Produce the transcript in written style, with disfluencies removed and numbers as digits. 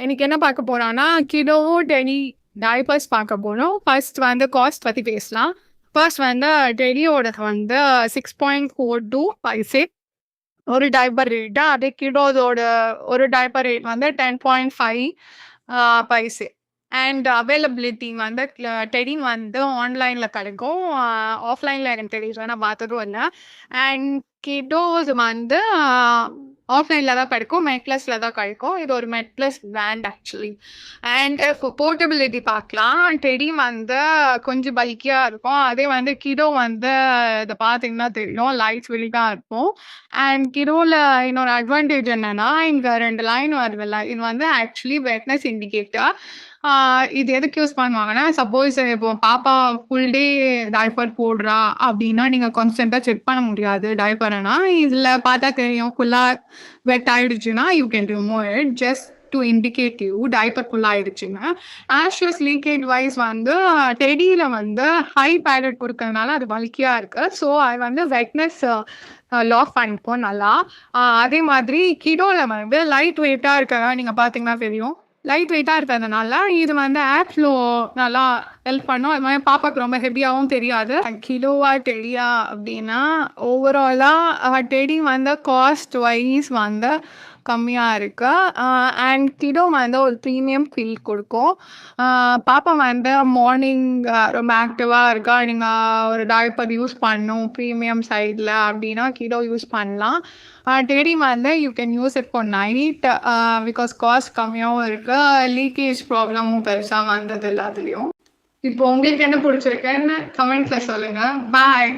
இன்னைக்கு என்ன பார்க்க போறோம்னா, கிலோவும் டெடி டைப்பர்ஸ் பார்க்க போறோம். ஃபர்ஸ்ட் வந்து காஸ்ட் பத்தி பேசலாம். ஃபர்ஸ்ட் வந்து டெடியோடது வந்து 6.42 பைசே ஒரு டைப்பர் ரேட்டு. அதே கிலோதோட ஒரு டைப்பர் ரேட் வந்து 10.5 பைசே. அண்ட் அவைலபிலிட்டி வந்து டெடி வந்து ஆன்லைன்ல கிடைக்கும். ஆஃப்லைன்ல எனக்கு தெரியல, நான் பார்த்ததும் இல்லை. அண்ட் கிடோஸ் வந்து ஆஃப்லைனில் தான் கிடைக்கும், மெட்ப்ளஸில் தான் கிடைக்கும். இது ஒரு மெட்ப்ளஸ் பிராண்ட் ஆக்சுவலி. அண்ட் இப்போ போர்ட்டபிலிட்டி பார்க்கலாம். டெடி வந்து கொஞ்சம் பல்கியாக இருக்கும். அதே வந்து கிடோ வந்து இதை பார்த்தீங்கன்னா தெரியும், லைட் வெளியாக இருக்கும். அண்ட் கிடோவில் இன்னொரு அட்வான்டேஜ் என்னன்னா, இங்கே 2 லைன் வருதுல்ல, இது வந்து ஆக்சுவலி வெட்னஸ் இண்டிகேட்டர். இது எதுக்கு யூஸ் பண்ணுவாங்கன்னா, சப்போஸ் இப்போ பாப்பா ஃபுல் டே டைப்பர் போடுறா அப்படின்னா, நீங்கள் கான்ஸ்டன்ட்டாக செக் பண்ண முடியாது டைப்பர்னா. இதில் பார்த்தா தெரியும், ஃபுல்லாக வெட் ஆயிடுச்சுன்னா you can remove it just to indicate you diaper full ஆயிடுச்சுங்க. ஆஷஸ் லீக்கேஜ் வைஸ் வந்து டெடியில் வந்து ஹை பேலட் கொடுக்கறதுனால அது பல்கியாக இருக்குது. ஸோ அது வந்து வெட்னஸ் லாக் பண்ணிப்போம் நல்லா. அதே மாதிரி கிடோவில் வந்து லைட் வெயிட்டாக இருக்கிறதா நீங்கள் பார்த்தீங்கன்னா தெரியும். லைட் வெயிட்டாக இருக்கிறதுனால இது வந்து ஏர் ஃப்ளோ நல்லா ஹெல்ப் பண்ணும். அது மாதிரி பாப்பாவுக்கு ரொம்ப ஹெவியாகவும் தெரியாது. கிலோவா டெடியா அப்படின்னா, ஓவராலாக டெடி வந்து காஸ்ட் வைஸ் வந்து கம்மியாக இருக்குது. அண்ட் கிலோ வந்து ஒரு ப்ரீமியம் ஃபீல் கொடுக்கும். பாப்பா வந்து மார்னிங் ரொம்ப ஆக்டிவாக இருக்கா, நீங்கள் ஒரு டைப்பர் யூஸ் பண்ணணும் ப்ரீமியம் சைடில் அப்படின்னா கிலோ யூஸ் பண்ணலாம். டெடி வந்து you can use it for night because cost கம்மியாகவும் இருக்குது, லீக்கேஜ் ப்ராப்ளமும் பெருசாக வந்தது இல்லை அதுலேயும். இப்போ உங்களுக்கு என்ன பிடிச்சிருக்குன்னு கமெண்ட்ஸில் சொல்லுங்கள். பாய்.